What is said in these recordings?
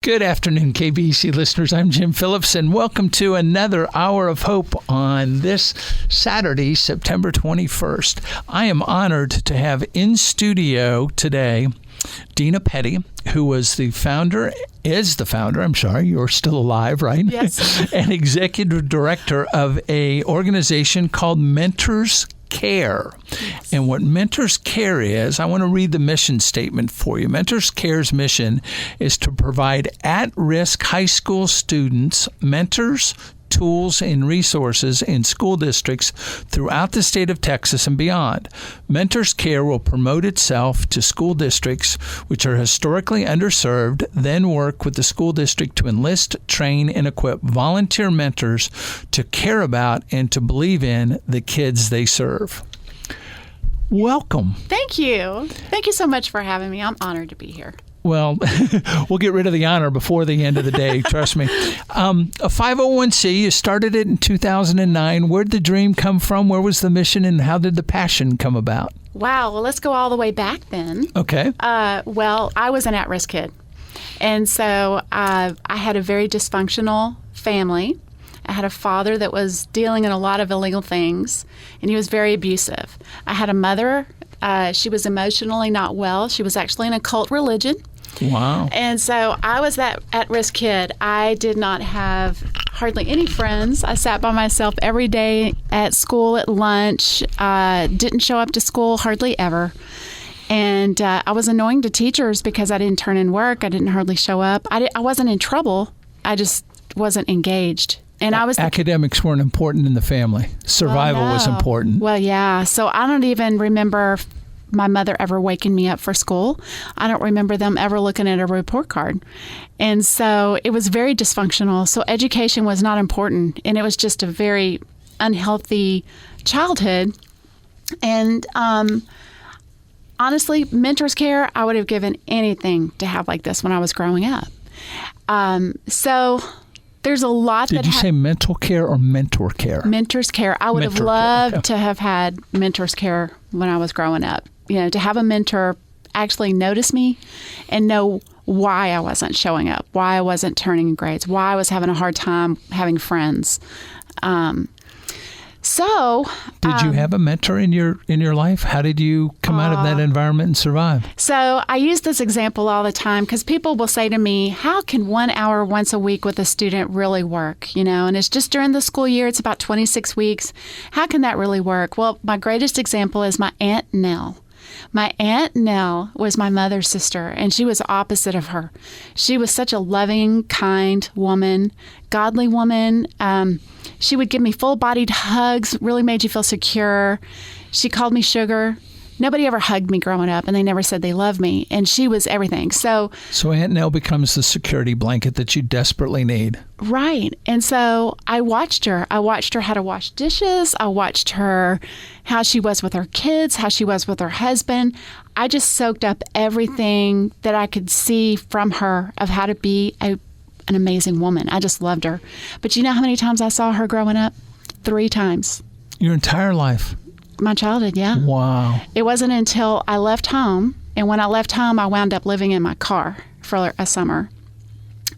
Good afternoon, KBC listeners. I'm Jim Phillips, and welcome to another Hour of Hope on this Saturday, September 21st. I am honored to have in studio today Dena Petty, who was is the founder, you're still alive, right? Yes. And executive director of a organization called Mentors Care. Yes. And what Mentors Care is, I want to read the mission statement for you. Mentors Care's mission is to provide at-risk high school students mentors, tools, and resources in school districts throughout the state of Texas and beyond. Mentors Care will promote itself to school districts which are historically underserved, then work with the school district to enlist, train, and equip volunteer mentors to care about and to believe in the kids they serve. Welcome. Thank you. Thank you so much for having me. I'm honored to be here. Well, we'll get rid of the honor before the end of the day, trust me. A 501c, you started it in 2009. Where did the dream come from? Where was the mission, and how did the passion come about? Wow. Well, let's go all the way back then. Okay. Well, I was an at-risk kid. And so I had a very dysfunctional family. I had a father that was dealing in a lot of illegal things, and he was very abusive. I had a mother. She was emotionally not well. She was actually in a cult religion. Wow. And so I was that at-risk kid. I did not have hardly any friends. I sat by myself every day at school, at lunch, didn't show up to school hardly ever. And I was annoying to teachers because I didn't turn in work. I didn't hardly show up. I wasn't in trouble. I just wasn't engaged. And academics weren't important in the family. Survival was important. Well, yeah. So I don't even remember my mother ever waking me up for school. I don't remember them ever looking at a report card. And so it was very dysfunctional. So education was not important. And it was just a very unhealthy childhood. And honestly, Mentors Care, I would have given anything to have like this when I was growing up. So there's a lot. Did you say mental care or mentor care? Mentors Care. I would have loved to have had Mentors Care when I was growing up. You know, to have a mentor actually notice me and know why I wasn't showing up, why I wasn't turning in grades, why I was having a hard time having friends. Did you have a mentor in your life? How did you come out of that environment and survive? So I use this example all the time because people will say to me, how can 1 hour once a week with a student really work? You know, and it's just during the school year. It's about 26 weeks. How can that really work? Well, my greatest example is my Aunt Nell. My Aunt Nell was my mother's sister, and she was opposite of her. She was such a loving, kind woman, godly woman. She would give me full-bodied hugs, really made you feel secure. She called me sugar. Nobody ever hugged me growing up, and they never said they loved me, and she was everything. So Aunt Nell becomes the security blanket that you desperately need. Right. And so I watched her. I watched her how to wash dishes. I watched her how she was with her kids, how she was with her husband. I just soaked up everything that I could see from her of how to be an amazing woman. I just loved her. But you know how many times I saw her growing up? 3 times. Your entire life? My childhood, yeah. Wow. It wasn't until I left home, and when I left home, I wound up living in my car for a summer.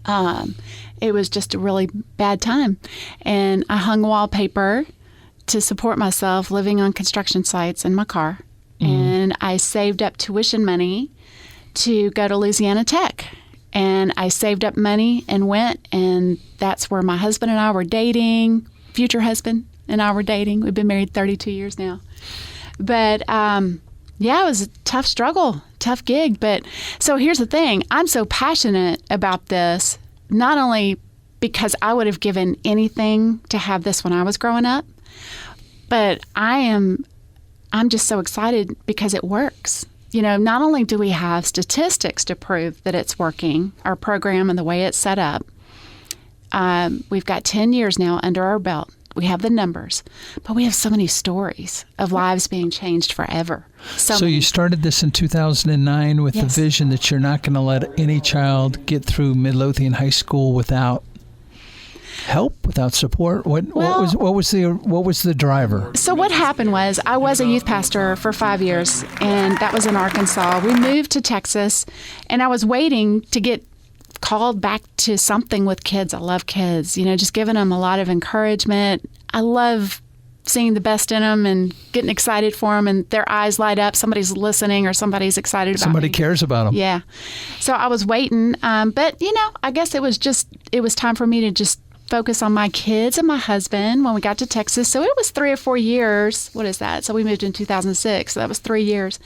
It was just a really bad time. And I hung wallpaper to support myself living on construction sites in my car. Mm-hmm. And I saved up tuition money to go to Louisiana Tech. And I saved up money and went, and that's where my husband and I were dating, future husband and I were dating. We've been married 32 years now. But yeah, it was a tough struggle, tough gig. But so here's the thing. I'm so passionate about this, not only because I would have given anything to have this when I was growing up, but I'm just so excited because it works. You know, not only do we have statistics to prove that it's working, our program and the way it's set up, we've got 10 years now under our belt. We have the numbers, but we have so many stories of lives being changed forever. So you started this in 2009 with Yes. the vision that you're not going to let any child get through Midlothian High School without help, without support. What was the driver? So what happened was I was a youth pastor for 5 years, and that was in Arkansas. We moved to Texas, and I was waiting to get called back to something with kids. I love kids, just giving them a lot of encouragement. I love seeing the best in them and getting excited for them, and their eyes light up. Somebody's listening or somebody's excited about Somebody me. cares about them. Yeah. So I was waiting, but I guess it was time for me to just focus on my kids and my husband when we got to Texas. So it was 3 or 4 years. What is that? So we moved in 2006. So that was 3 years.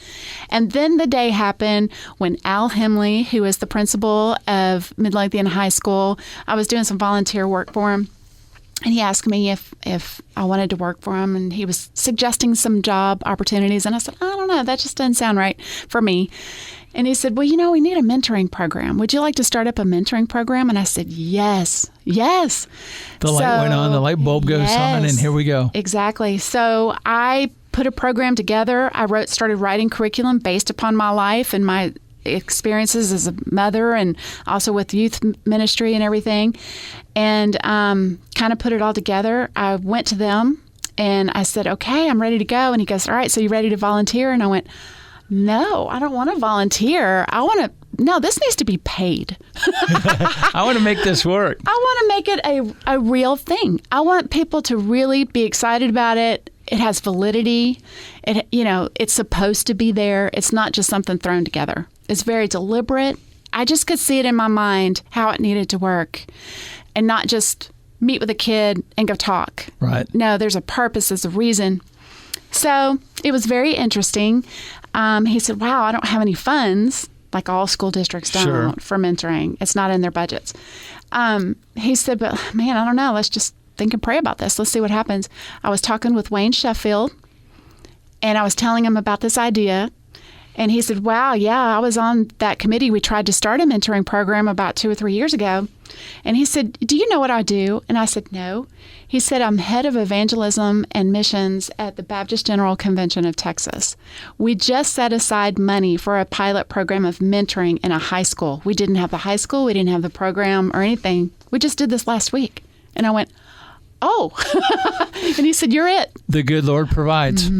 And then the day happened when Al Hemley, who is the principal of Midlothian High School, I was doing some volunteer work for him. And he asked me if I wanted to work for him, and he was suggesting some job opportunities. And I said, I don't know, that just doesn't sound right for me. And he said, well, we need a mentoring program. Would you like to start up a mentoring program? And I said, yes. The light went on, the light bulb goes on, and here we go. Exactly. So I put a program together. I started writing curriculum based upon my life and my experiences as a mother, and also with youth ministry and everything, and kind of put it all together. I went to them and I said, okay, I'm ready to go. And he goes, all right, so you ready to volunteer? And I went, no, I don't want to volunteer. No, this needs to be paid. I want to make this work. I want to make it a real thing. I want people to really be excited about it. It has validity. It's supposed to be there. It's not just something thrown together. It's very deliberate. I just could see it in my mind how it needed to work, and not just meet with a kid and go talk. Right. No, there's a purpose, there's a reason. So it was very interesting. He said, wow, I don't have any funds, like all school districts don't, for mentoring. It's not in their budgets. He said, but man, I don't know. Let's just think and pray about this. Let's see what happens. I was talking with Wayne Sheffield, and I was telling him about this idea. And he said, wow, yeah, I was on that committee. We tried to start a mentoring program about 2 or 3 years ago. And he said, do you know what I do? And I said, no. He said, I'm head of evangelism and missions at the Baptist General Convention of Texas. We just set aside money for a pilot program of mentoring in a high school. We didn't have the high school. We didn't have the program or anything. We just did this last week. And I went, oh. And he said, you're it. The good Lord provides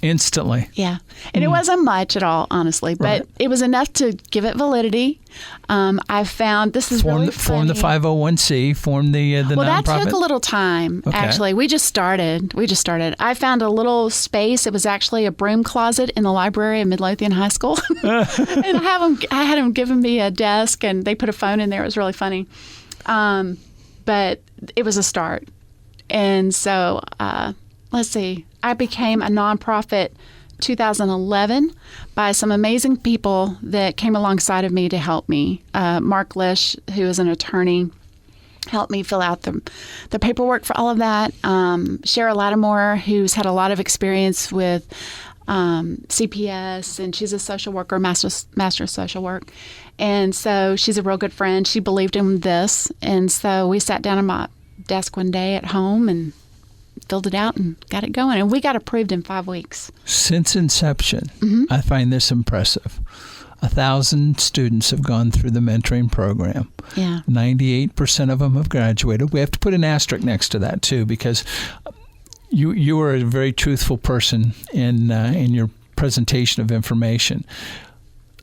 instantly. Yeah. And it wasn't much at all, honestly, but it was enough to give it validity. I found this is really funny. Form the 501c, form the nonprofit. Well, that took a little time, actually. We just started. I found a little space. It was actually a broom closet in the library of Midlothian High School. And I had them giving me a desk, and they put a phone in there. It was really funny. But it was a start. And so, let's see, I became a nonprofit 2011 by some amazing people that came alongside of me to help me. Mark Lish, who is an attorney, helped me fill out the paperwork for all of that. Shara Lattimore, who's had a lot of experience with CPS, and she's a social worker, master of social work. And so she's a real good friend. She believed in this. And so we sat down at my desk one day at home and filled it out and got it going. And we got approved in 5 weeks. Since inception, I find this impressive. 1,000 students have gone through the mentoring program. Yeah. 98% of them have graduated. We have to put an asterisk next to that, too, because you are a very truthful person in your presentation of information.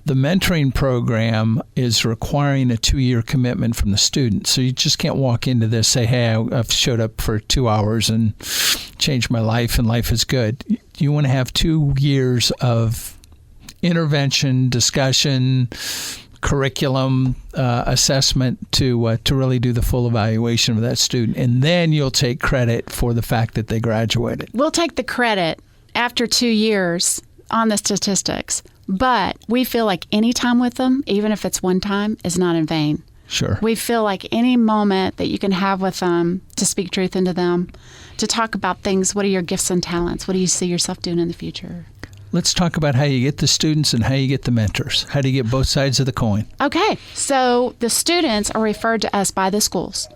The mentoring program is requiring a 2-year commitment from the student. So you just can't walk into this, say, hey, I've showed up for 2 hours and changed my life and life is good. You want to have 2 years of intervention, discussion, curriculum, assessment to really do the full evaluation of that student. And then you'll take credit for the fact that they graduated. We'll take the credit after 2 years on the statistics. But we feel like any time with them, even if it's one time, is not in vain. Sure. We feel like any moment that you can have with them to speak truth into them, to talk about things, what are your gifts and talents? What do you see yourself doing in the future? Let's talk about how you get the students and how you get the mentors. How do you get both sides of the coin? Okay. So the students are referred to us by the schools.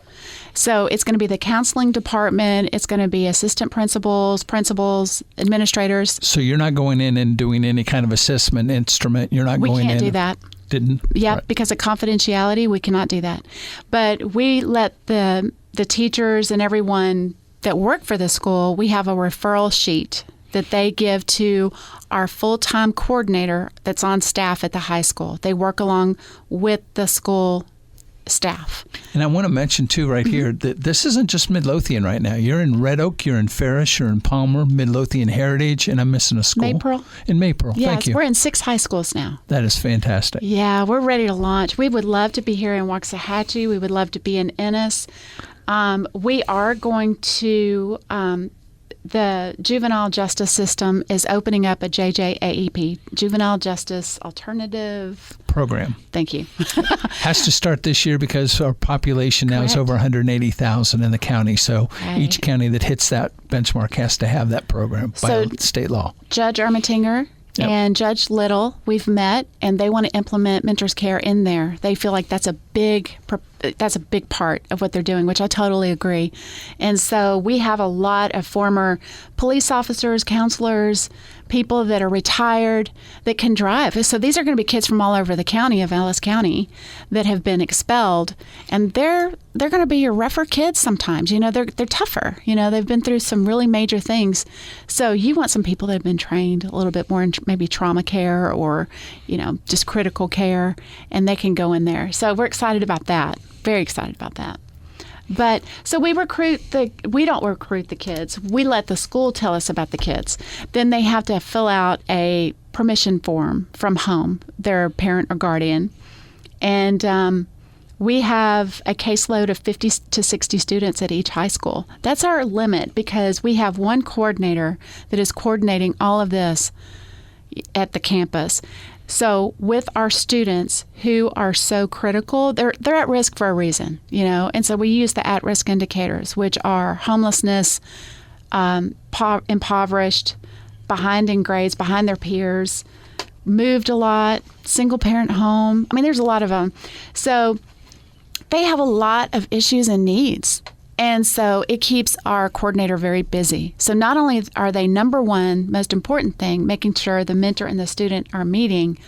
So it's going to be the counseling department. It's going to be assistant principals, administrators. So you're not going in and doing any kind of assessment instrument. You're not going in. We can't do that. Didn't? Yeah, right. Because of confidentiality, we cannot do that. But we let the teachers and everyone that work for the school, we have a referral sheet that they give to our full-time coordinator that's on staff at the high school. They work along with the school staff. And I want to mention, too, right here, that this isn't just Midlothian right now. You're in Red Oak, you're in Farish, you're in Palmer, Midlothian Heritage, and I'm missing a school. Maypearl. In Maypearl, Yes, thank you. We're in 6 high schools now. That is fantastic. Yeah, we're ready to launch. We would love to be here in Waxahachie. We would love to be in Ennis. We are going to... the juvenile justice system is opening up a JJAEP, Juvenile Justice Alternative Program. Thank you. Has to start this year because our population now is Correct. over 180,000 in the county. So Right. each county that hits that benchmark has to have that program by So- state law. Judge Ermatinger Yep. and Judge Little, we've met, and they want to implement mentors care in there. They feel like that's a big part of what they're doing, which I totally agree. And so we have a lot of former police officers, counselors, people that are retired that can drive. So these are going to be kids from all over the county of Ellis County that have been expelled, and they're going to be your rougher kids sometimes. You know, they're tougher. You know, they've been through some really major things. So you want some people that have been trained a little bit more in maybe trauma care or, you know, just critical care, and they can go in there. So we're excited about that. Very excited about that. But so we don't recruit the kids. We let the school tell us about the kids. Then they have to fill out a permission form from home, their parent or guardian. And we have a caseload of 50 to 60 students at each high school. That's our limit because we have one coordinator that is coordinating all of this at the campus. So with our students who are so critical, they're at risk for a reason, you know, and so we use the at-risk indicators, which are homelessness, impoverished, behind in grades, behind their peers, moved a lot, single-parent home. I mean, there's a lot of them. So they have a lot of issues and needs. And so it keeps our coordinator very busy. So not only are they number one, most important thing, making sure the mentor and the student are meeting,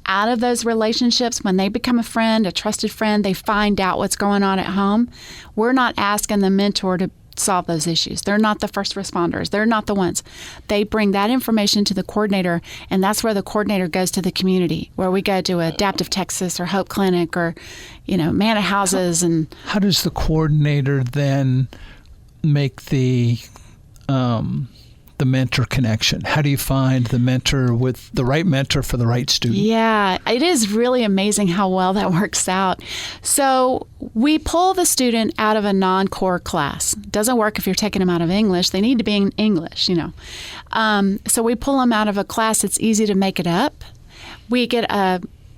out of those relationships, when they become a friend, a trusted friend, they find out what's going on at home. We're not asking the mentor to solve those issues. They're not the first responders. They're not the ones. They bring that information to the coordinator, and that's where the coordinator goes to the community, where we go to Adaptive Texas or Hope Clinic or, you know, Manor Houses. And how does the coordinator then make the mentor connection? How do you find the mentor with the right mentor for the right student? Yeah, it is really amazing how well that works out. So we pull the student out of a non-core class. It doesn't work if you're taking them out of English. They need to be in English, you know. So we pull them out of a class that's easy to make it up. We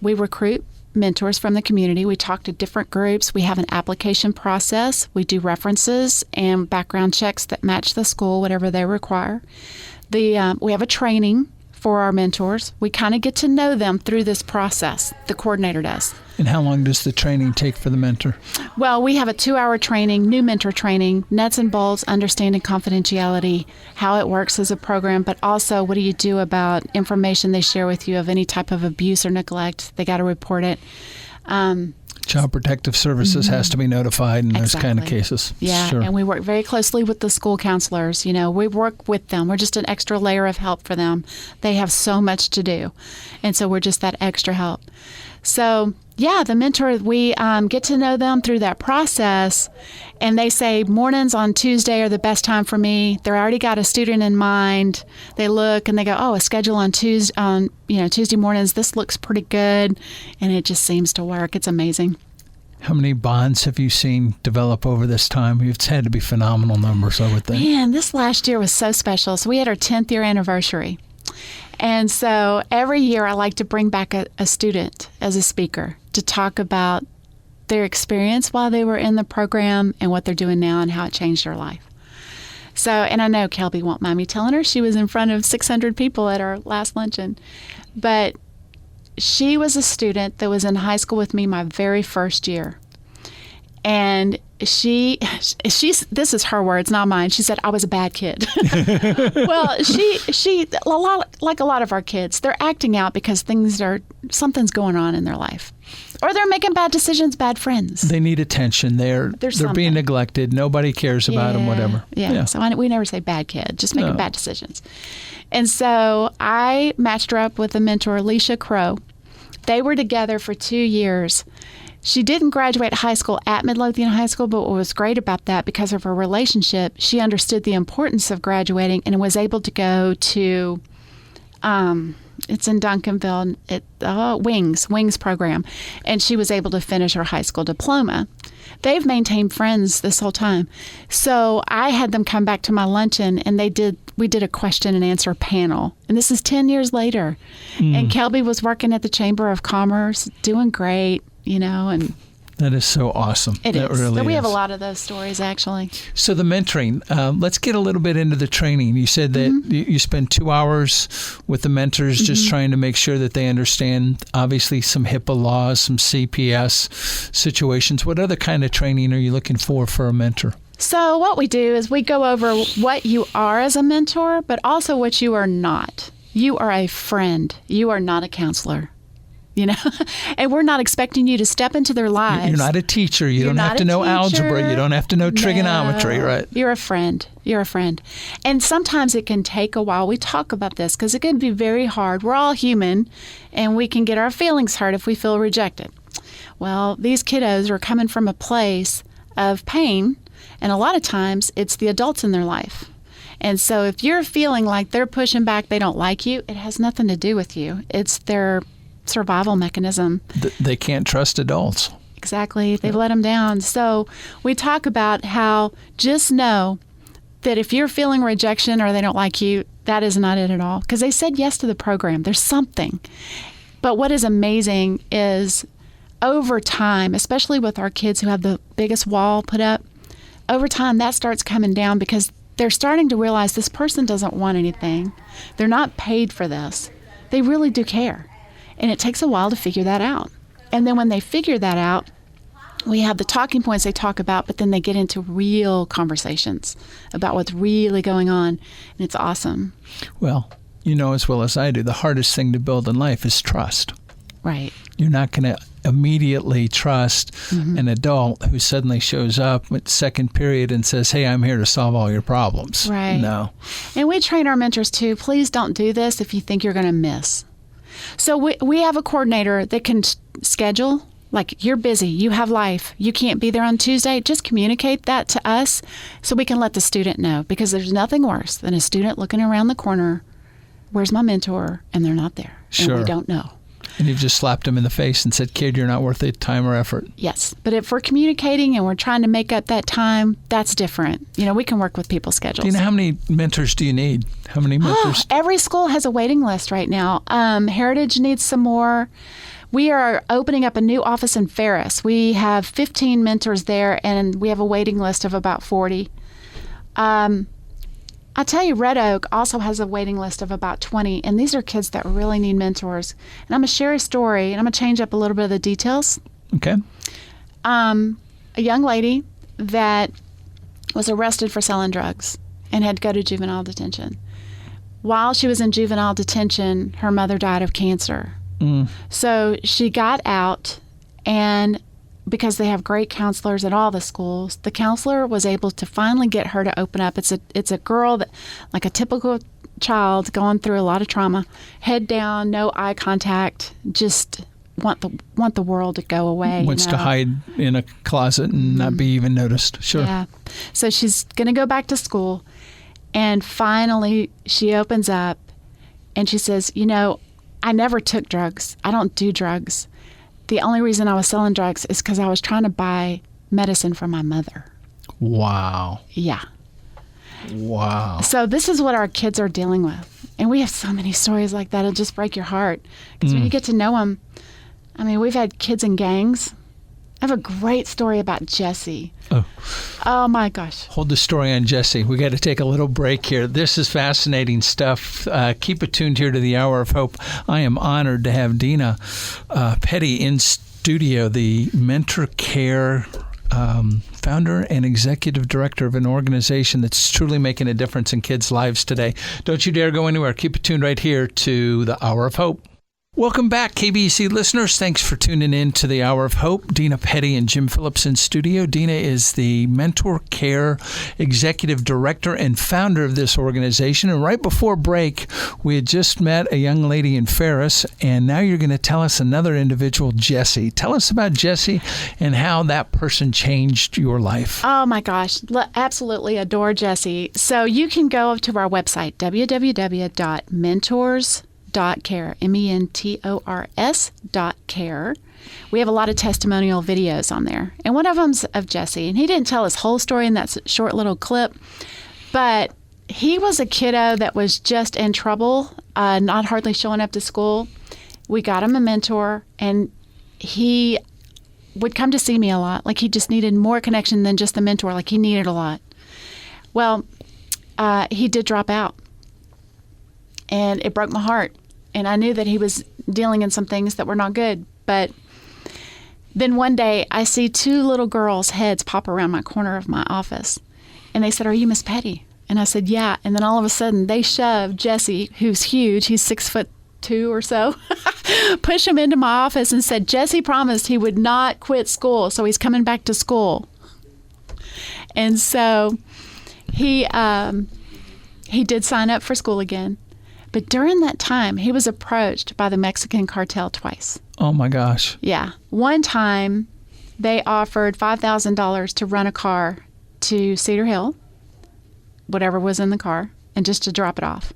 recruit mentors from the community. We talk to different groups. We have an application process. We do references and background checks that match the school, whatever they require. We have a training for our mentors. We kind of get to know them through this process. The coordinator does. And how long does the training take for the mentor? Well, we have a 2-hour training, new mentor training, nuts and bolts, understanding confidentiality, how it works as a program, but also what do you do about information they share with you of any type of abuse or neglect. They got to report it. Child Protective Services has to be notified in those kind of Exactly. cases. Yeah, Sure. and we work very closely with the school counselors. You know, we work with them. We're just an extra layer of help for them. They have so much to do, and so we're just that extra help. So, yeah, the mentor, we get to know them through that process, and they say mornings on Tuesday are the best time for me. They're already got a student in mind. They look and they go, oh, a schedule on Tuesday mornings. This looks pretty good, and it just seems to work. It's amazing. How many bonds have you seen develop over this time? It's had to be phenomenal numbers, I would think. Man, this last year was so special. So we had our 10th year anniversary. And so every year I like to bring back a student as a speaker to talk about their experience while they were in the program and what they're doing now and how it changed their life. So, and I know Kelby won't mind me telling her, she was in front of 600 people at our last luncheon. But she was a student that was in high school with me my very first year. And she's this is her words, not mine. She said, I was a bad kid. Well, she like a lot of our kids, they're acting out because something's going on in their life. Or they're making bad decisions, bad friends. They need attention. They're being neglected. Nobody cares about them, whatever. Yeah. So we never say bad kid, just making bad decisions. And so I matched her up with a mentor, Alicia Crow. They were together for 2 years. She didn't graduate high school at Midlothian High School, but what was great about that, because of her relationship, she understood the importance of graduating and was able to go to, it's in Duncanville, Wings program, and she was able to finish her high school diploma. They've maintained friends this whole time. So I had them come back to my luncheon, and we did a question and answer panel. And this is 10 years later. And Kelby was working at the Chamber of Commerce, doing great, and that is so awesome. It that is. Really so we is. have a lot of those stories, actually. So the mentoring, let's get a little bit into the training. You said that you spend 2 hours with the mentors just trying to make sure that they understand, obviously, some HIPAA laws, some CPS situations. What other kind of training are you looking for a mentor? So what we do is we go over what you are as a mentor, but also what you are not. You are a friend. You are not a counselor. And we're not expecting you to step into their lives. You're not a teacher. You don't have to know algebra. You don't have to know trigonometry, right? You're a friend. You're a friend. And sometimes it can take a while. We talk about this because it can be very hard. We're all human, and we can get our feelings hurt if we feel rejected. Well, these kiddos are coming from a place of pain, and a lot of times it's the adults in their life. And so if you're feeling like they're pushing back, they don't like you, it has nothing to do with you. It's their survival mechanism. They can't trust adults. Exactly. They've let them down. So we talk about how just know that if you're feeling rejection or they don't like you, that is not it at all. Because they said yes to the program. There's something. But what is amazing is over time, especially with our kids who have the biggest wall put up, over time that starts coming down because they're starting to realize this person doesn't want anything. They're not paid for this. They really do care. And it takes a while to figure that out. And then when they figure that out, we have the talking points they talk about, but then they get into real conversations about what's really going on. And it's awesome. Well, you know as well as I do, the hardest thing to build in life is trust. Right. You're not going to immediately trust an adult who suddenly shows up at second period and says, hey, I'm here to solve all your problems. Right. No. And we train our mentors too. Please don't do this if you think you're going to miss. So we have a coordinator that can schedule, like you're busy, you have life, you can't be there on Tuesday. Just communicate that to us so we can let the student know, because there's nothing worse than a student looking around the corner, where's my mentor, and they're not there. Sure. And we don't know. And you've just slapped them in the face and said, kid, you're not worth the time or effort. Yes. But if we're communicating and we're trying to make up that time, that's different. We can work with people's schedules. Do you know how many mentors do you need? How many mentors? Every school has a waiting list right now. Heritage needs some more. We are opening up a new office in Ferris. We have 15 mentors there, and we have a waiting list of about 40. I tell you, Red Oak also has a waiting list of about 20, and these are kids that really need mentors. And I'm going to share a story, and I'm going to change up a little bit of the details. Okay. A young lady that was arrested for selling drugs and had to go to juvenile detention. While she was in juvenile detention, her mother died of cancer. So she got out, and because they have great counselors at all the schools, the counselor was able to finally get her to open up. It's a girl that, like a typical child, going through a lot of trauma, head down, no eye contact, just want the world to go away. Wants to hide in a closet and not be even noticed. Sure. Yeah. So she's going to go back to school, and finally she opens up and she says, I never took drugs. I don't do drugs. The only reason I was selling drugs is because I was trying to buy medicine for my mother. Wow. Yeah. Wow. So this is what our kids are dealing with. And we have so many stories like that. It'll just break your heart. Because when you get to know them, we've had kids in gangs. I have a great story about Jesse. Oh my gosh. Hold the story on Jesse. We got to take a little break here. This is fascinating stuff. Keep it tuned here to the Hour of Hope. I am honored to have Dena Petty in studio, the Mentor Care founder and executive director of an organization that's truly making a difference in kids' lives today. Don't you dare go anywhere. Keep it tuned right here to the Hour of Hope. Welcome back, KBEC listeners. Thanks for tuning in to the Hour of Hope. Dena Petty and Jim Phillips in studio. Dena is the Mentor Care Executive Director and founder of this organization. And right before break, we had just met a young lady in Ferris, and now you're going to tell us another individual, Jessie. Tell us about Jessie and how that person changed your life. Oh my gosh, absolutely adore Jessie. So you can go to our website, www.mentors.care, mentors.care. We have a lot of testimonial videos on there. And one of them's of Jesse. And he didn't tell his whole story in that short little clip, but he was a kiddo that was just in trouble, not hardly showing up to school. We got him a mentor, and he would come to see me a lot. Like he just needed more connection than just the mentor. Like he needed a lot. Well, he did drop out. And it broke my heart. And I knew that he was dealing in some things that were not good. But then one day I see two little girls' heads pop around my corner of my office. And they said, "Are you Miss Petty?" And I said, "Yeah." And then all of a sudden they shoved Jesse, who's huge, he's 6'2" or so, push him into my office and said, "Jesse promised he would not quit school, so he's coming back to school." And so he did sign up for school again. But during that time, he was approached by the Mexican cartel twice. Oh, my gosh. Yeah. One time, they offered $5,000 to run a car to Cedar Hill, whatever was in the car, and just to drop it off.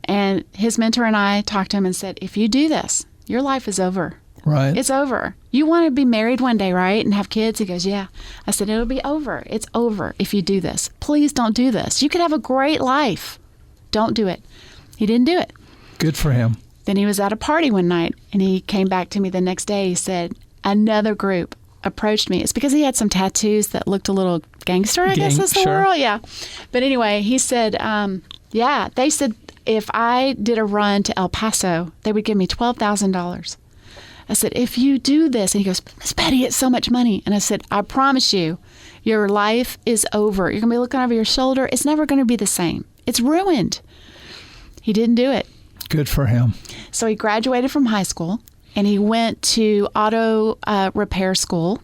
And his mentor and I talked to him and said, "If you do this, your life is over. Right. It's over. You want to be married one day, right? And have kids?" He goes, "Yeah." I said, "It'll be over. It's over if you do this. Please don't do this. You could have a great life. Don't do it." He didn't do it. Good for him. Then he was at a party one night, and he came back to me the next day. He said, "Another group approached me." It's because he had some tattoos that looked a little gangster, I guess is the word. Yeah. But anyway, he said, yeah, they said if I did a run to El Paso, they would give me $12,000. I said, "If you do this," and he goes, "Miss Petty, it's so much money." And I said, "I promise you, your life is over. You're going to be looking over your shoulder. It's never going to be the same. It's ruined." He didn't do it. Good for him. So he graduated from high school, and he went to auto repair school,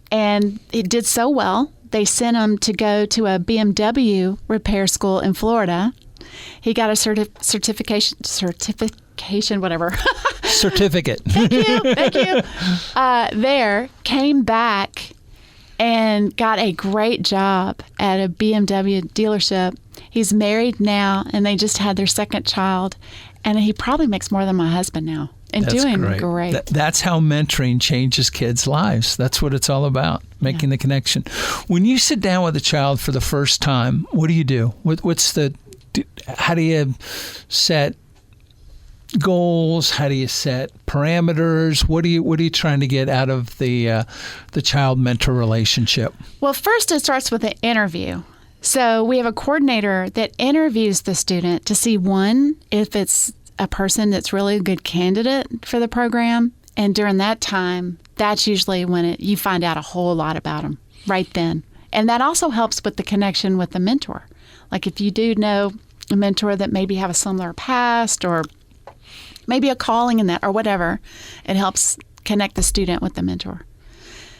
and he did so well. They sent him to go to a BMW repair school in Florida. He got a certification, whatever. Certificate. Thank you. There, came back and got a great job at a BMW dealership. He's married now, and they just had their second child, and he probably makes more than my husband now, and That's doing great. That's how mentoring changes kids' lives. That's what it's all about, making the connection. When you sit down with a child for the first time, what do you do? How do you set goals? How do you set parameters? What are you trying to get out of the child-mentor relationship? Well, first it starts with an interview. So we have a coordinator that interviews the student to see, one, if it's a person that's really a good candidate for the program. And during that time, that's usually when you find out a whole lot about them right then. And that also helps with the connection with the mentor. Like if you do know a mentor that maybe have a similar past or maybe a calling in that or whatever, it helps connect the student with the mentor.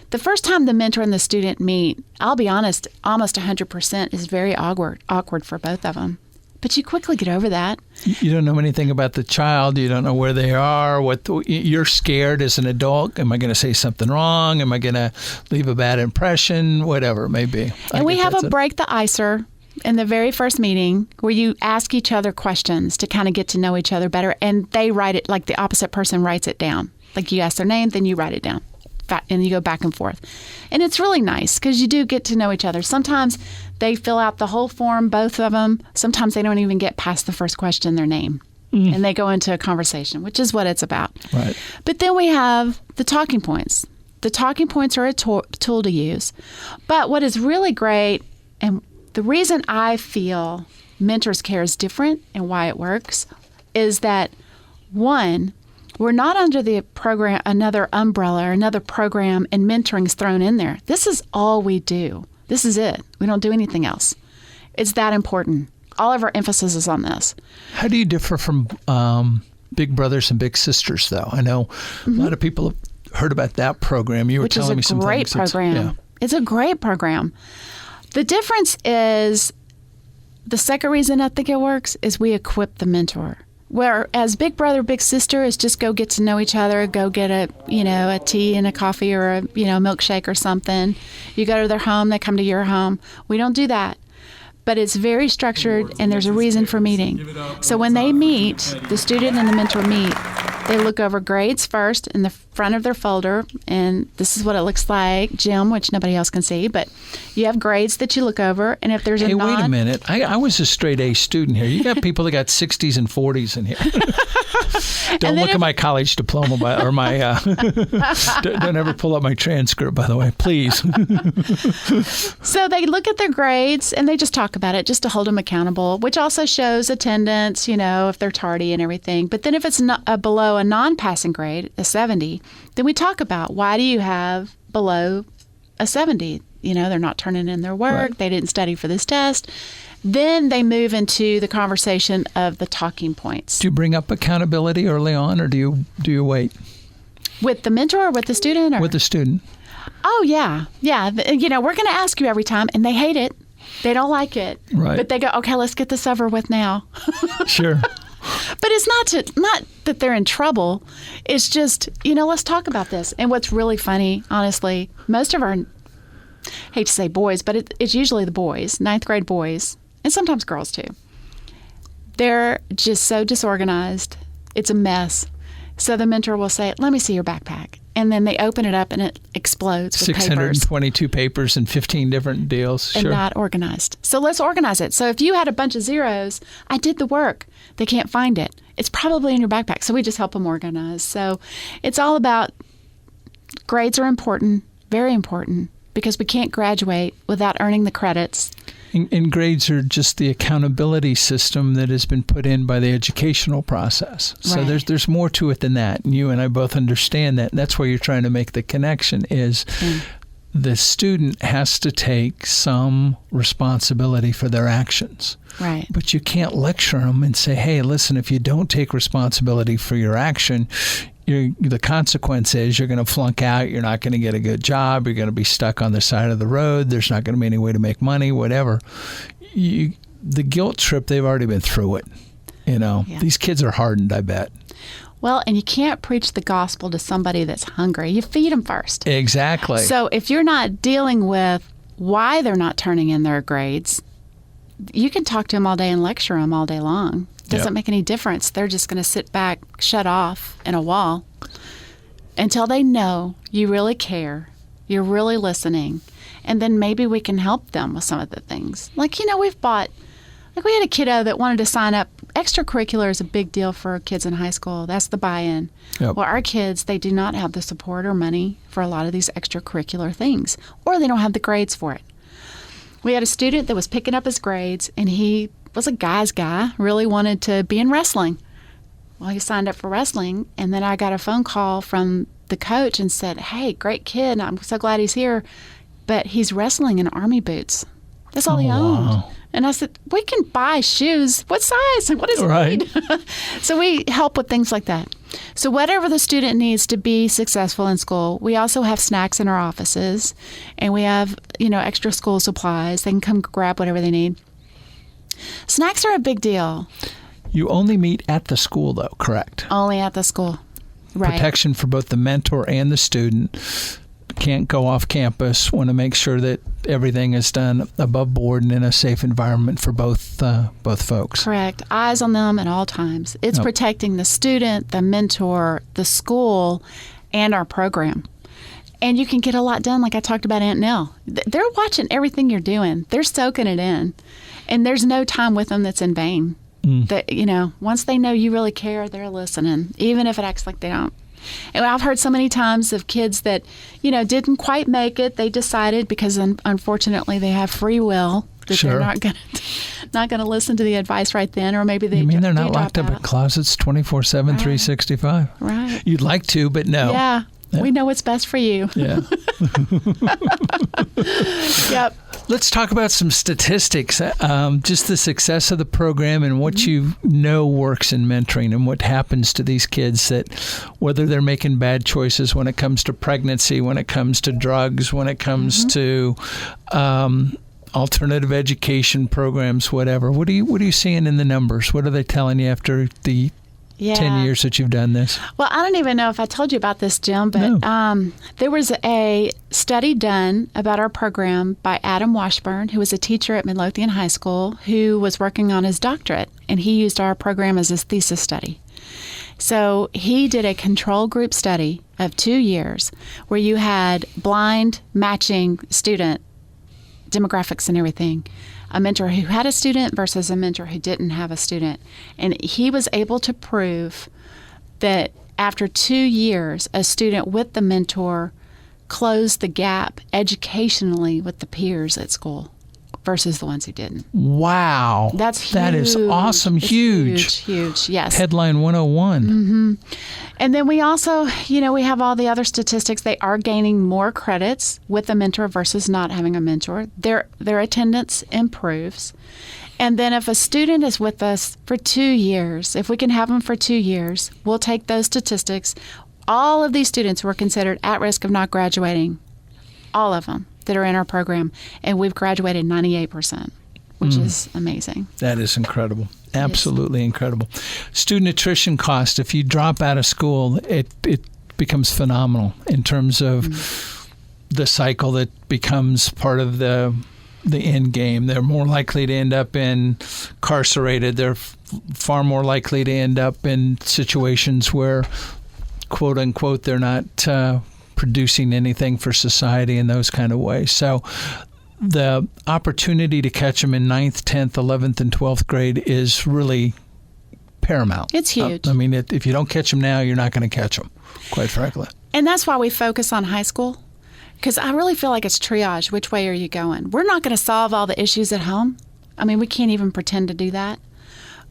The first time the mentor and the student meet, I'll be honest, almost 100% is very awkward for both of them. But you quickly get over that. You don't know anything about the child. You don't know where they are. You're scared as an adult. Am I going to say something wrong? Am I going to leave a bad impression? Whatever it may be. And we have a break the icer in the very first meeting where you ask each other questions to kind of get to know each other better. And they write it, like the opposite person writes it down. Like you ask their name, then you write it down. And you go back and forth. And it's really nice because you do get to know each other. Sometimes they fill out the whole form, both of them. Sometimes they don't even get past the first question, their name. And they go into a conversation, which is what it's about. Right. But then we have the talking points. The talking points are a tool to use. But what is really great, and the reason I feel Mentors Care is different and why it works, is that, one, we're not under the program, another umbrella or another program, and mentoring's thrown in there. This is all we do. This is it. We don't do anything else. It's that important. All of our emphasis is on this. How do you differ from Big Brothers and Big Sisters, though. I know a lot of people have heard about that program. You were telling me some things. Which is a great program. It's a great program. The difference is, the second reason I think it works is we equip the mentor. Whereas Big Brother, Big Sister is just go get to know each other, go get a tea and a coffee or a milkshake or something. You go to their home, they come to your home. We don't do that. But it's very structured, and there's a reason for meeting. So when they meet, the student and the mentor meet, they look over grades first in the front of their folder, and this is what it looks like, Jim, which nobody else can see, but you have grades that you look over, and if there's a wait a minute. I was a straight A student here. You got people that got 60s and 40s in here. Don't look at my college diploma or my, don't ever pull up my transcript, by the way, please. So they look at their grades, and they just talk about it just to hold them accountable, which also shows attendance, if they're tardy and everything. But then if it's not below a non-passing grade, a 70, then we talk about why do you have below a 70? They're not turning in their work. Right. They didn't study for this test. Then they move into the conversation of the talking points. Do you bring up accountability early on, or do you wait? With the mentor or with the student? Or? With the student. Oh, yeah. Yeah. We're going to ask you every time, and they hate it. They don't like it. Right. But they go, okay, let's get this over with now. Sure. But it's not that they're in trouble. It's just, let's talk about this. And what's really funny, honestly, most of our, hate to say boys, but it's usually the boys, 9th grade boys, and sometimes girls too. They're just so disorganized. It's a mess. So the mentor will say, let me see your backpack. And then they open it up and it explodes with 622 papers and 15 different deals. And not organized. So let's organize it. So if you had a bunch of zeros, I did the work. They can't find it. It's probably in your backpack. So we just help them organize. So it's all about grades are important, very important, because we can't graduate without earning the credits. And grades are just the accountability system that has been put in by the educational process. So right. there's more to it than that. And you and I both understand that. And that's why you're trying to make the connection is the student has to take some responsibility for their actions. Right. But you can't lecture them and say, hey, listen, if you don't take responsibility for your action, the consequence is you're going to flunk out. You're not going to get a good job. You're going to be stuck on the side of the road. There's not going to be any way to make money, whatever. The guilt trip, they've already been through it. Yeah. These kids are hardened, I bet. Well, and you can't preach the gospel to somebody that's hungry. You feed them first. Exactly. So if you're not dealing with why they're not turning in their grades, you can talk to them all day and lecture them all day long. Doesn't make any difference. They're just going to sit back, shut off in a wall until they know you really care, you're really listening, and then maybe we can help them with some of the things. We had a kiddo that wanted to sign up. Extracurricular is a big deal for kids in high school. That's the buy-in. Yep. Well, our kids, they do not have the support or money for a lot of these extracurricular things, or they don't have the grades for it. We had a student that was picking up his grades, and he was a guy's guy, really wanted to be in wrestling. Well, he signed up for wrestling, and then I got a phone call from the coach and said, hey, great kid, I'm so glad he's here, but he's wrestling in army boots. That's all he owned. Wow. And I said, we can buy shoes. What size? What does it need? So we help with things like that. So whatever the student needs to be successful in school, we also have snacks in our offices, and we have, extra school supplies. They can come grab whatever they need. Snacks are a big deal. You only meet at the school, though, correct? Only at the school, right. Protection for both the mentor and the student. Can't go off campus. Want to make sure that everything is done above board and in a safe environment for both folks. Correct. Eyes on them at all times. It's protecting the student, the mentor, the school, and our program. And you can get a lot done, like I talked about Aunt Nell. They're watching everything you're doing. They're soaking it in. And there's no time with them that's in vain. That, once they know you really care, they're listening, even if it acts like they don't. And I've heard so many times of kids that, didn't quite make it. They decided, because unfortunately they have free will, that they're not going to listen to the advice right then, or maybe they. You mean they're not locked up in closets 24/7, 365? Right. You'd like to, but no. Yeah. We know what's best for you. Yeah. Yep. Let's talk about some statistics, just the success of the program and what you know works in mentoring and what happens to these kids, that whether they're making bad choices when it comes to pregnancy, when it comes to drugs, when it comes to alternative education programs, whatever. What are you seeing in the numbers? What are they telling you after the 10 years that you've done this? Well, I don't even know if I told you about this, Jim, but there was a study done about our program by Adam Washburn, who was a teacher at Midlothian High School, who was working on his doctorate, and he used our program as his thesis study. So he did a control group study of 2 years where you had blind matching student demographics and everything, a mentor who had a student versus a mentor who didn't have a student. And he was able to prove that after 2 years, a student with the mentor closed the gap educationally with the peers at school versus the ones who didn't. Wow. That is awesome. It's huge. Yes. Headline 101. And then we also, we have all the other statistics. They are gaining more credits with a mentor versus not having a mentor. Their attendance improves. And then if a student is with us for 2 years, if we can have them for 2 years, we'll take those statistics. All of these students were considered at risk of not graduating, all of them that are in our program, and we've graduated 98%, which is amazing. That is incredible. Absolutely incredible. Student attrition cost, if you drop out of school, it becomes phenomenal in terms of the cycle that becomes part of the end game. They're more likely to end up incarcerated. They're far more likely to end up in situations where, quote unquote, they're not producing anything for society in those kind of ways. So the opportunity to catch them in 9th, 10th, 11th, and 12th grade is really paramount. It's huge. If you don't catch them now, you're not going to catch them, quite frankly. And that's why we focus on high school, because I really feel like it's triage. Which way are you going? We're not going to solve all the issues at home. We can't even pretend to do that.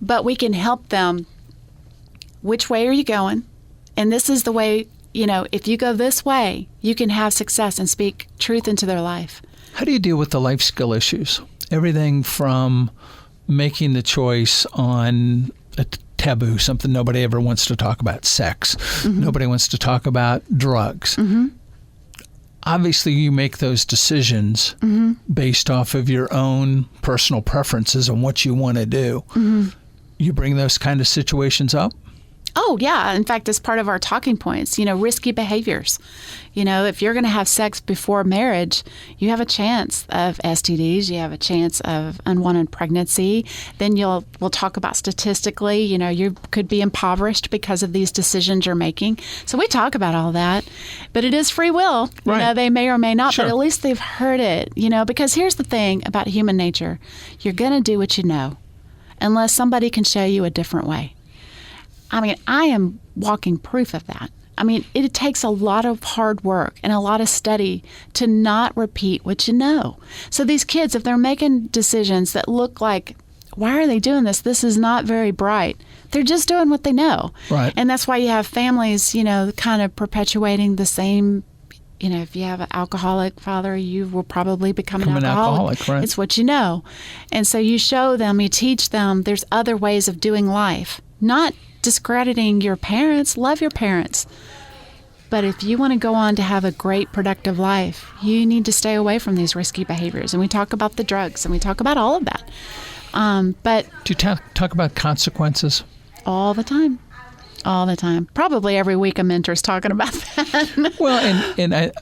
But we can help them. Which way are you going? And this is the way, if you go this way, you can have success and speak truth into their life. How do you deal with the life skill issues? Everything from making the choice on a taboo, something nobody ever wants to talk about, sex. Nobody wants to talk about drugs. Obviously, you make those decisions based off of your own personal preferences and what you want to do. You bring those kind of situations up? Oh, yeah. In fact, it's part of our talking points, risky behaviors. If you're going to have sex before marriage, you have a chance of STDs, you have a chance of unwanted pregnancy. Then we'll talk about statistically, you could be impoverished because of these decisions you're making. So we talk about all that, but it is free will. Right. They may or may not, Sure. but at least they've heard it, because here's the thing about human nature. You're going to do what you know, unless somebody can show you a different way. I am walking proof of that. It takes a lot of hard work and a lot of study to not repeat what you know. So these kids, if they're making decisions that look like, why are they doing this? This is not very bright. They're just doing what they know. Right. And that's why you have families, kind of perpetuating the same. If you have an alcoholic father, you will probably become an alcoholic. Right. It's what you know. And so you show them, you teach them there's other ways of doing life, not discrediting your parents. Love your parents. But if you want to go on to have a great, productive life, you need to stay away from these risky behaviors. And we talk about the drugs, and we talk about all of that. But do you talk about consequences? All the time. All the time. Probably every week a mentor's talking about that. Well, and I,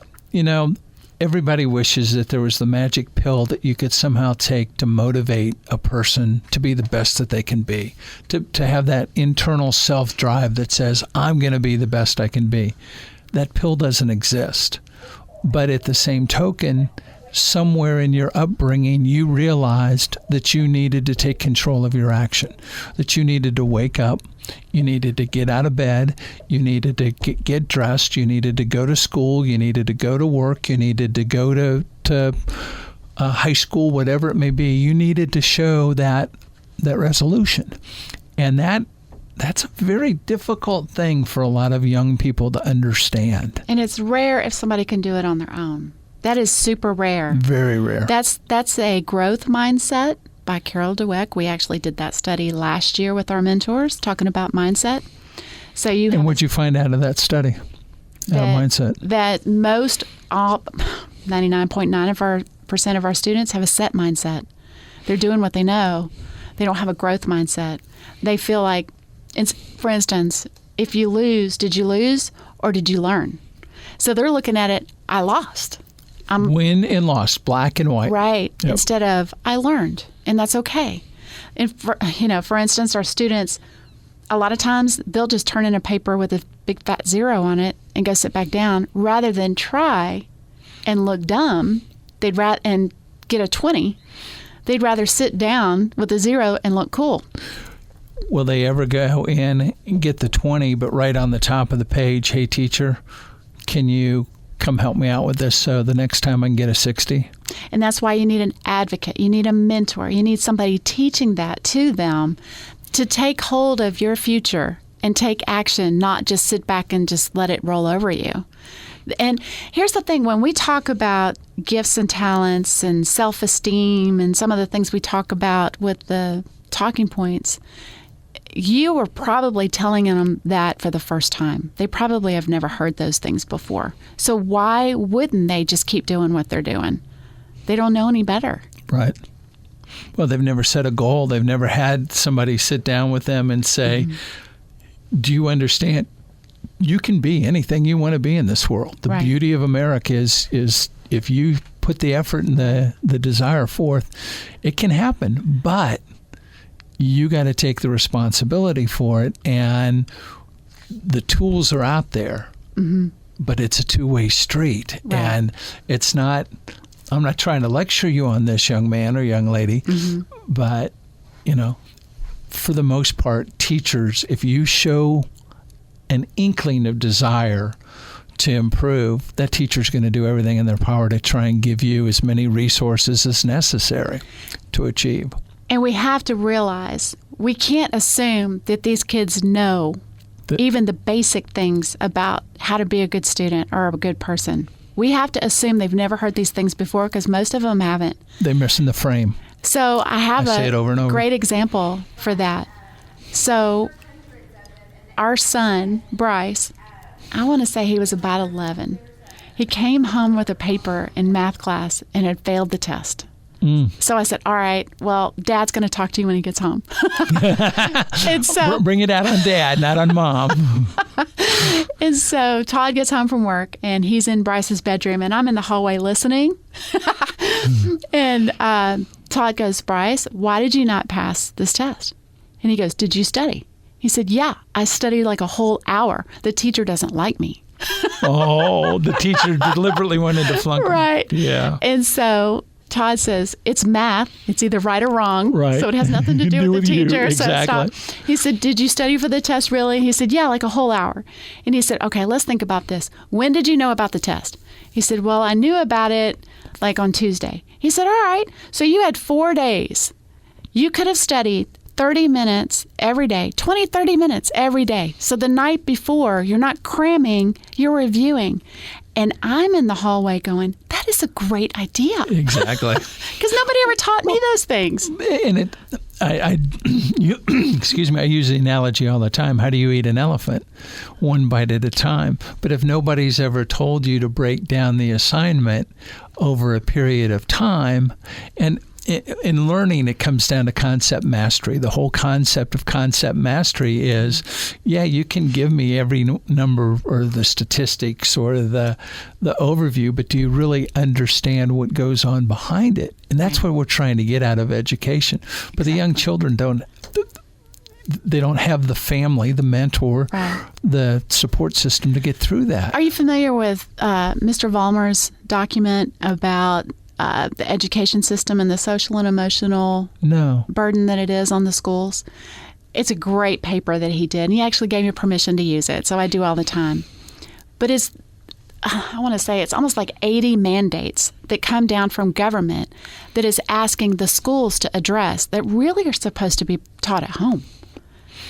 everybody wishes that there was the magic pill that you could somehow take to motivate a person to be the best that they can be, to have that internal self-drive that says, I'm going to be the best I can be. That pill doesn't exist. But at the same token, somewhere in your upbringing, you realized that you needed to take control of your action, that you needed to wake up, you needed to get out of bed, you needed to get dressed, you needed to go to school, you needed to go to work, you needed to go to high school, whatever it may be. You needed to show that resolution. And that's a very difficult thing for a lot of young people to understand. And it's rare if somebody can do it on their own. That is super rare. Very rare. That's a growth mindset by Carol Dweck. We actually did that study last year with our mentors talking about mindset. So and what'd you find out of that study? Mindset. That all 99.9% of our students have a set mindset. They're doing what they know. They don't have a growth mindset. They feel like, for instance, if you lose, did you lose or did you learn? So they're looking at it, I lost. Win and lost, black and white. Right. Yep. Instead of, I learned, and that's okay. And, for instance, our students, a lot of times they'll just turn in a paper with a big fat 0 on it and go sit back down rather than try and look dumb. And get a 20. They'd rather sit down with a 0 and look cool. Will they ever go in and get the 20, but right on the top of the page, hey, teacher, can you come help me out with this so the next time I can get a 60? And that's why you need an advocate. You need a mentor. You need somebody teaching that to them to take hold of your future and take action, not just sit back and just let it roll over you. And here's the thing, when we talk about gifts and talents and self-esteem and some of the things we talk about with the talking points, you were probably telling them that for the first time. They probably have never heard those things before. So why wouldn't they just keep doing what they're doing? They don't know any better. Right. Well, they've never set a goal. They've never had somebody sit down with them and say, do you understand? You can be anything you want to be in this world. The beauty of America is if you put the effort and the desire forth, it can happen. But you got to take the responsibility for it. And the tools are out there, but it's a two-way street. Right. And it's not, I'm not trying to lecture you on this, young man or young lady, but, for the most part, teachers, if you show an inkling of desire to improve, that teacher's going to do everything in their power to try and give you as many resources as necessary to achieve. And we have to realize we can't assume that these kids know even the basic things about how to be a good student or a good person. We have to assume they've never heard these things before because most of them haven't. They're missing the frame. So I have say it over and over. Great example for that. So our son, Bryce, I want to say he was about 11. He came home with a paper in math class and had failed the test. So I said, all right, well, Dad's going to talk to you when he gets home. And so, bring it out on Dad, not on Mom. And so Todd gets home from work, and he's in Bryce's bedroom, and I'm in the hallway listening. And Todd goes, Bryce, why did you not pass this test? And he goes, did you study? He said, yeah, I studied like a whole hour. The teacher doesn't like me. Oh, the teacher deliberately wanted to flunk him. Right. Yeah. And so Todd says, it's math. It's either right or wrong. Right. So it has nothing to do with the teacher. Exactly. So he said, did you study for the test really? He said, yeah, like a whole hour. And he said, okay, let's think about this. When did you know about the test? He said, well, I knew about it like on Tuesday. He said, all right, so you had 4 days. You could have studied 30 minutes every day, 20, 30 minutes every day. So the night before, you're not cramming, you're reviewing. And I'm in the hallway going, that is a great idea. Exactly. Because nobody ever taught me those things. And excuse me, I use the analogy all the time. How do you eat an elephant? One bite at a time. But if nobody's ever told you to break down the assignment over a period of time, and in learning, it comes down to concept mastery. The whole concept of concept mastery is, you can give me every number or the statistics or the overview, but do you really understand what goes on behind it? And that's what we're trying to get out of education. But the young children don't have the family, the mentor, the support system to get through that. Are you familiar with Mr. Vollmer's document about the education system and the social and emotional burden that it is on the schools? It's a great paper that he did, and he actually gave me permission to use it, so I do all the time. But I want to say it's almost like 80 mandates that come down from government that is asking the schools to address that really are supposed to be taught at home.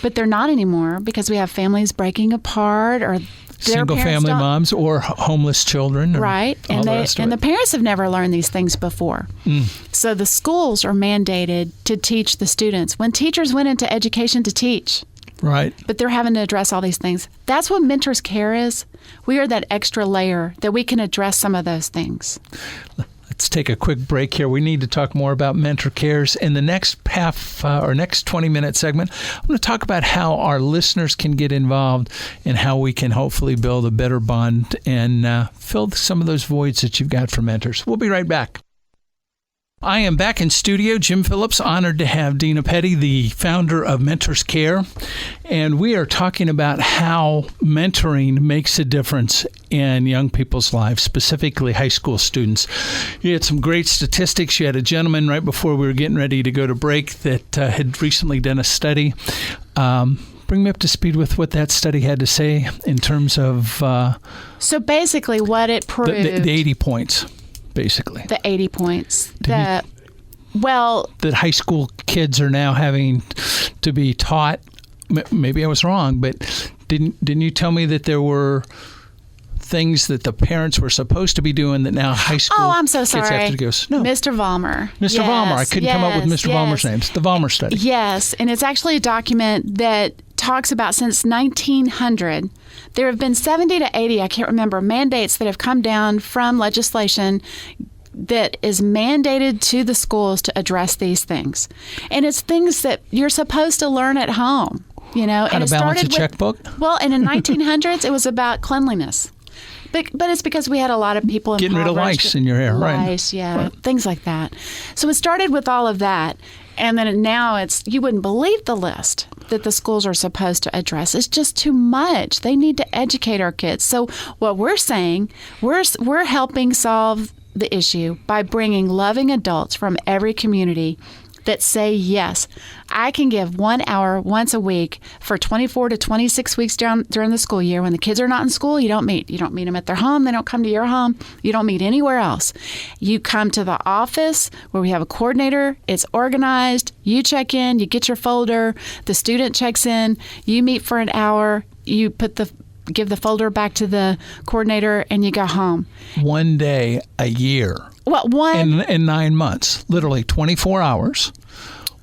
But they're not anymore because we have families breaking apart or Single-family moms or homeless children. Right. And the parents have never learned these things before. So the schools are mandated to teach the students. When teachers went into education to teach. Right. But they're having to address all these things. That's what Mentors Care is. We are that extra layer that we can address some of those things. Let's take a quick break here. We need to talk more about Mentor Cares. In the next next 20-minute segment, I'm going to talk about how our listeners can get involved and how we can hopefully build a better bond and fill some of those voids that you've got for mentors. We'll be right back. I am back in studio. Jim Phillips, honored to have Dena Petty, the founder of Mentors Care. And we are talking about how mentoring makes a difference in young people's lives, specifically high school students. You had some great statistics. You had a gentleman right before we were getting ready to go to break that had recently done a study. Bring me up to speed with what that study had to say in terms of... so basically what it proved... The 80 points. Basically. The 80 points. That high school kids are now having to be taught. Maybe I was wrong, but didn't you tell me that there were things that the parents were supposed to be doing that now high school I'm so sorry. kids have to go? No. Mr. Vollmer. Mr. Vollmer. I couldn't come up with Mr. Vollmer's name. It's the Vollmer study. Yes, and it's actually a document that talks about since 1900, there have been 70 to 80, I can't remember, mandates that have come down from legislation that is mandated to the schools to address these things. And it's things that you're supposed to learn at home, you know. How to balance a checkbook? Well, and in 1900s, it was about cleanliness. But it's because we had a lot of people getting rid of lice in your hair, right? Lice, yeah, things like that. So it started with all of that. And then now you wouldn't believe the list that the schools are supposed to address. It's just too much. They need to educate our kids. So what we're saying, we're helping solve the issue by bringing loving adults from every community that say, yes, I can give 1 hour once a week for 24 to 26 weeks during the school year. When the kids are not in school, you don't meet. You don't meet them at their home. They don't come to your home. You don't meet anywhere else. You come to the office where we have a coordinator. It's organized. You check in. You get your folder. The student checks in. You meet for an hour. You give the folder back to the coordinator, and you go home. 1 day a year. What, in 9 months, literally 24 hours,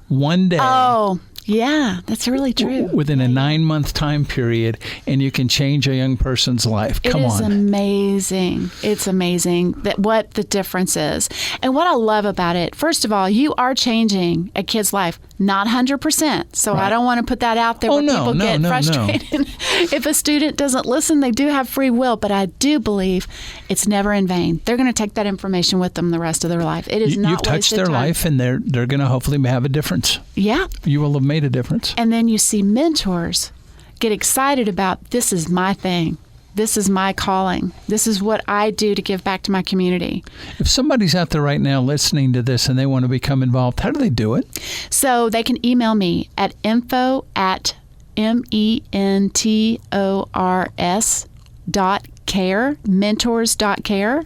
1 day. Oh, yeah, that's really true. Within a 9-month time period, and you can change a young person's life. Come on. It is amazing. It's amazing what the difference is. And what I love about it, first of all, you are changing a kid's life. Not 100%. So right. I don't want to put that out there where people get frustrated. If a student doesn't listen, they do have free will. But I do believe it's never in vain. They're going to take that information with them the rest of their life. It is not wasted time. You've touched their life, and they're going to hopefully have a difference. Yeah. You will have made a difference. And then you see mentors get excited about, this is my thing. This is my calling. This is what I do to give back to my community. If somebody's out there right now listening to this and they want to become involved, how do they do it? So they can email me at info@mentors.care, mentors.care.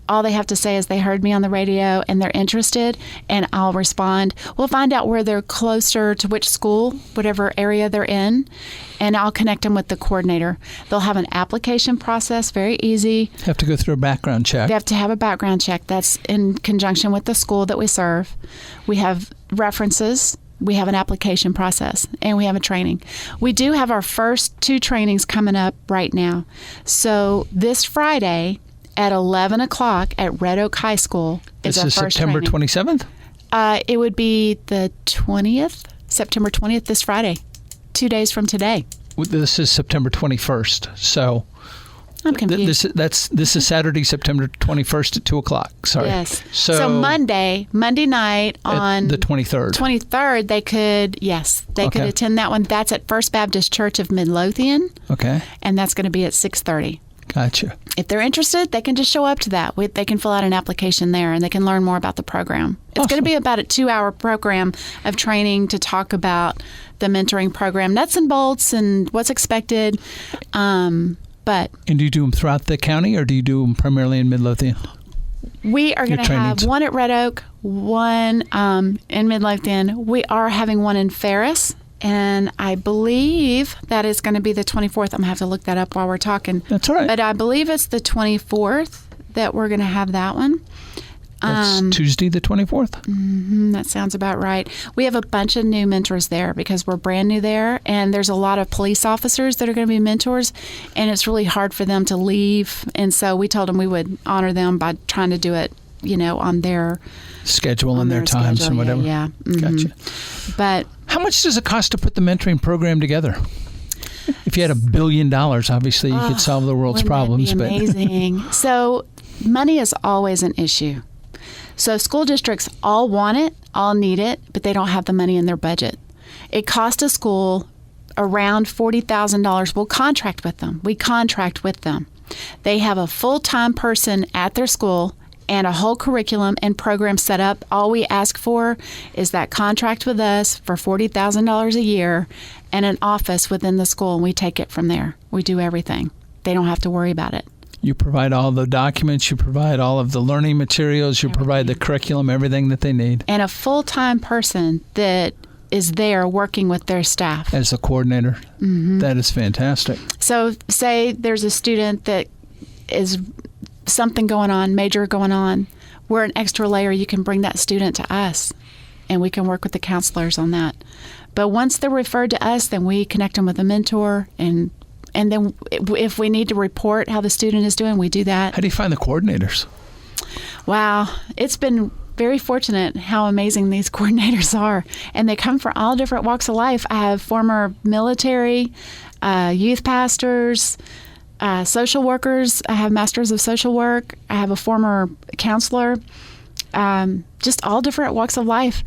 All they have to say is they heard me on the radio and they're interested, and I'll respond. We'll find out where they're closer to which school, whatever area they're in, and I'll connect them with the coordinator. They'll have an application process, very easy. Have to go through a background check. They have to have a background check. That's in conjunction with the school that we serve. We have references. We have an application process, and we have a training. We do have our first 2 trainings coming up right now. So this Friday at 11 o'clock at Red Oak High School is our first September training. 27th? It would be the 20th, September 20th, this Friday, 2 days from today. This is September 21st, so... I'm confused. This is Saturday, September 21st at 2 o'clock. Sorry. Yes. So Monday night on the 23rd. They could attend that one. That's at First Baptist Church of Midlothian. Okay. And that's going to be at 6:30. Gotcha. If they're interested, they can just show up to that. They can fill out an application there, and they can learn more about the program. It's going to be about a 2-hour program of training to talk about the mentoring program, nuts and bolts, and what's expected. And do you do them throughout the county, or do you do them primarily in Midlothian? We are going to have one at Red Oak, one in Midlothian. We are having one in Ferris And I believe that is going to be the 24th. I'm going to have to look that up while we're talking. That's all right. But I believe it's the 24th that we're going to have that one. That's Tuesday the 24th? That sounds about right. We have a bunch of new mentors there because we're brand new there, and there's a lot of police officers that are going to be mentors, and it's really hard for them to leave. And so we told them we would honor them by trying to do it, on their schedule and their times schedule. and whatever. Yeah. Gotcha. But how much does it cost to put the mentoring program together? If you had $1 billion, obviously you could solve the world's problems. That be amazing. So money is always an issue. So school districts all want it, all need it, but they don't have the money in their budget. It costs a school around $40,000. We'll contract with them. We contract with them. They have a full-time person at their school and a whole curriculum and program set up. All we ask for is that contract with us for $40,000 a year and an office within the school, and we take it from there. We do everything. They don't have to worry about it. You provide all the documents, you provide all of the learning materials, you provide the curriculum, everything that they need. And a full-time person that is there working with their staff. As a coordinator. Mm-hmm. That is fantastic. So say there's a student that is something going on, major going on. We're an extra layer. You can bring that student to us, and we can work with the counselors on that. But once they're referred to us, then we connect them with a mentor, and then if we need to report how the student is doing, we do that. How do you find the coordinators? Wow. It's been very fortunate how amazing these coordinators are. And they come from all different walks of life. I have former military, youth pastors, social workers. I have masters of social work. I have a former counselor. Just all different walks of life.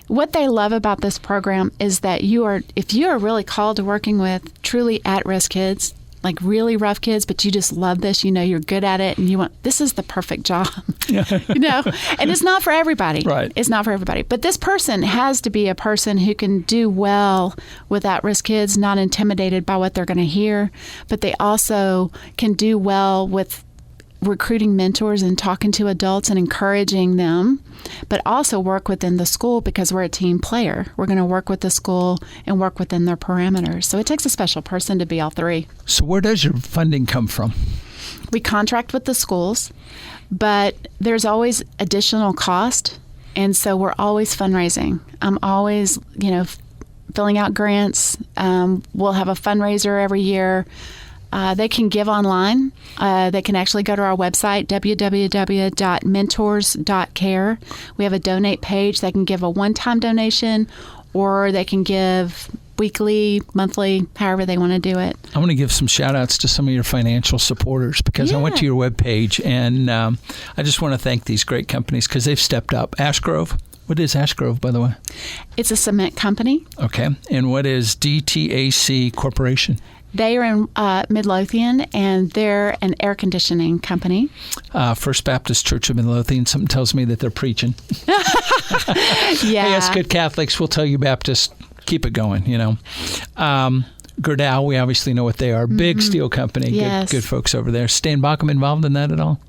What they love about this program is that if you are really called to working with truly at-risk kids, like really rough kids, but you just love this, you're good at it, and this is the perfect job, and it's not for everybody. Right. It's not for everybody. But this person has to be a person who can do well with at-risk kids, not intimidated by what they're going to hear, but they also can do well with recruiting mentors and talking to adults and encouraging them, but also work within the school because we're a team player. We're going to work with the school and work within their parameters. So it takes a special person to be all three. So where does your funding come from? We contract with the schools, but there's always additional cost. And so we're always fundraising. I'm always, filling out grants. We'll have a fundraiser every year. They can give online. They can actually go to our website, www.mentors.care. We have a donate page. They can give a one-time donation, or they can give weekly, monthly, however they want to do it. I want to give some shout-outs to some of your financial supporters because I went to your webpage, and I just want to thank these great companies because they've stepped up. Ashgrove. What is Ashgrove, by the way? It's a cement company. Okay. And what is DTAC Corporation? They are in Midlothian, and they're an air conditioning company. First Baptist Church of Midlothian. Something tells me that they're preaching. Yeah. Hey, us good Catholics will tell you Baptists, keep it going, Gerdau, we obviously know what they are. Big steel company. Yes. Good folks over there. Stan Bacham involved in that at all?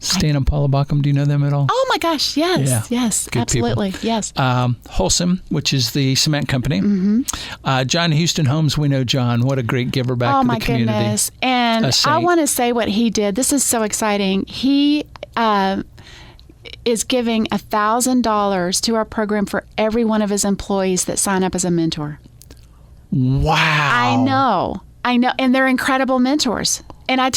Stan and Paula Bacham, do you know them at all? Oh, my gosh, yes. Yeah. Yes, Good absolutely, people. yes. Wholesome, which is the cement company. Mm-hmm. John Houston Homes, we know John. What a great giver back to the community. Oh, my goodness. And I want to say what he did. This is so exciting. He is giving $1,000 to our program for every one of his employees that sign up as a mentor. Wow. I know. And they're incredible mentors. And I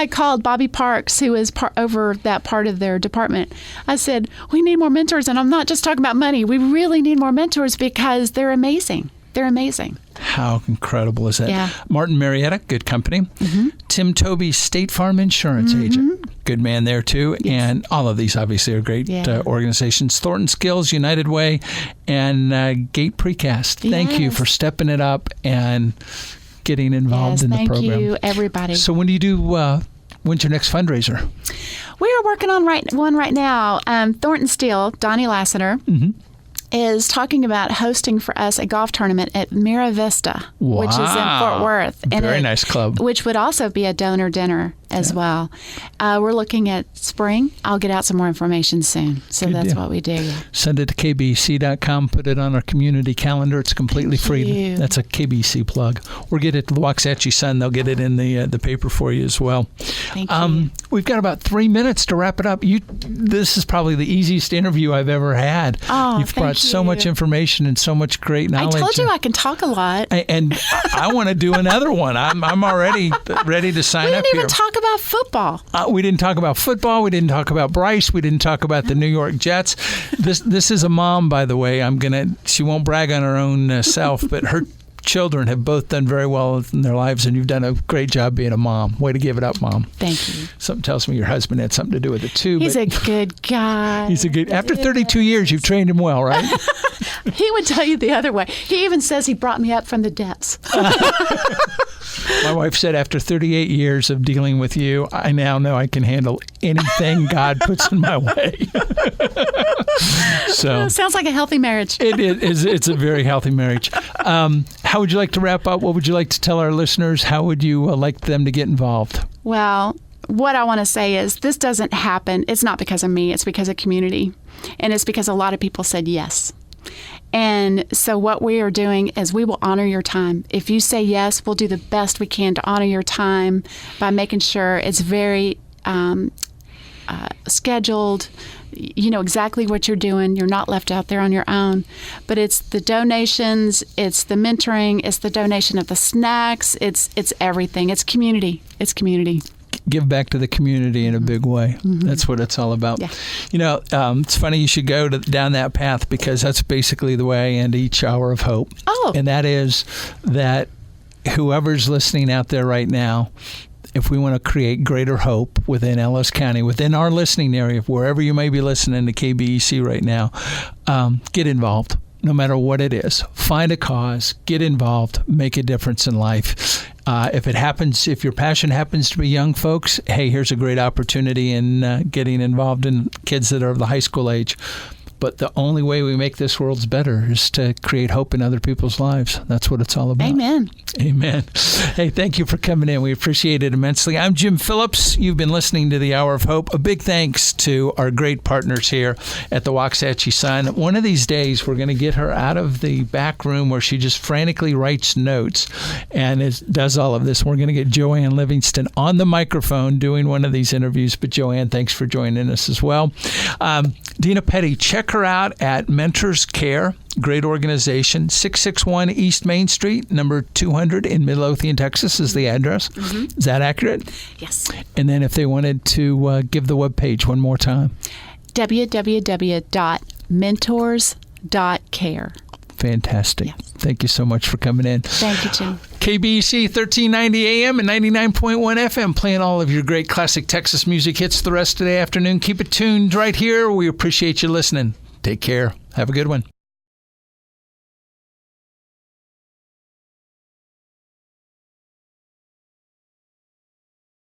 called Bobby Parks, who is over that part of their department. I said, we need more mentors. And I'm not just talking about money. We really need more mentors because they're amazing. They're amazing. How incredible is that? Yeah. Martin Marietta, good company. Mm-hmm. Tim Toby, State Farm Insurance agent. Good man there, too. Yes. And all of these, obviously, are great organizations. Thornton Skills, United Way, and Gate Precast. Thank you for stepping it up and getting involved in the program. Thank you, everybody. So when do you do, when's your next fundraiser? We are working on one right now. Thornton Steel, Donnie Lassiter. Mm-hmm. is talking about hosting for us a golf tournament at Mira Vista, which is in Fort Worth. Very nice club. Which would also be a donor dinner as well. We're looking at spring. I'll get out some more information soon. So Good that's deal. what we do. Send it to kbc.com. Put it on our community calendar. It's completely free. you. That's a KBC plug. Or get it to the Waxahachie Sun. They'll get it in the paper for you as well. Thank you. We've got about 3 minutes to wrap it up. This is probably the easiest interview I've ever had. Oh, You've brought thank so you. much information and so much great knowledge. I told you I can talk a lot. And I want to do another one. I'm already ready to sign We up didn't here. even talk about football. We didn't talk about football. We didn't talk about Bryce. We didn't talk about the New York Jets. This is a mom, by the way. She won't brag on her own self, but her children have both done very well in their lives, and you've done a great job being a mom. Way to give it up, Mom. Thank you. Something tells me your husband had something to do with it too. He's but a good guy. He's a good. After 32 years, you've trained him well, right? He would tell you the other way. He even says he brought me up from the depths. My wife said after 38 years of dealing with you, I now know I can handle anything God puts in my way. So Sounds like a healthy marriage. it is. It's a very healthy marriage. How would you like to wrap up? What would you like to tell our listeners? How would you like them to get involved? Well, what I want to say is this doesn't happen. It's not because of me. It's because of community. And it's because a lot of people said yes. And so what we are doing is we will honor your time. If you say yes, we'll do the best we can to honor your time by making sure it's very scheduled. You know exactly what you're doing. You're not left out there on your own. But it's the donations, it's the mentoring, it's the donation of the snacks, it's everything. It's community. It's community. Give back to the community in a big way. That's what it's all about. Yeah. You know, it's funny you should go down that path, because that's basically the way I end each hour of hope. Oh. And that is that whoever's listening out there right now, if we want to create greater hope within Ellis County, within our listening area, wherever you may be listening to KBEC right now, get involved. No matter what it is, find a cause, get involved, make a difference in life. If your passion happens to be young folks, hey, here's a great opportunity in getting involved in kids that are of the high school age. But the only way we make this world better is to create hope in other people's lives. That's what it's all about. Amen. Amen. Hey, thank you for coming in. We appreciate it immensely. I'm Jim Phillips. You've been listening to The Hour of Hope. A big thanks to our great partners here at the Waxahachie Sun. One of these days, we're going to get her out of the back room where she just frantically writes notes and does all of this. We're going to get Joanne Livingston on the microphone doing one of these interviews. But Joanne, thanks for joining us as well. Dena Petty, check her out at Mentors Care. Great organization. 661 East Main Street, number 200 in Midlothian, Texas is the address. Is that accurate? Yes. And then if they wanted to give the webpage one more time. www.mentors.care. Fantastic. Yes. Thank you so much for coming in. Thank you, Jim. KBEC 1390 AM and 99.1 FM, playing all of your great classic Texas music hits the rest of the afternoon. Keep it tuned right here. We appreciate you listening. Take care. Have a good one.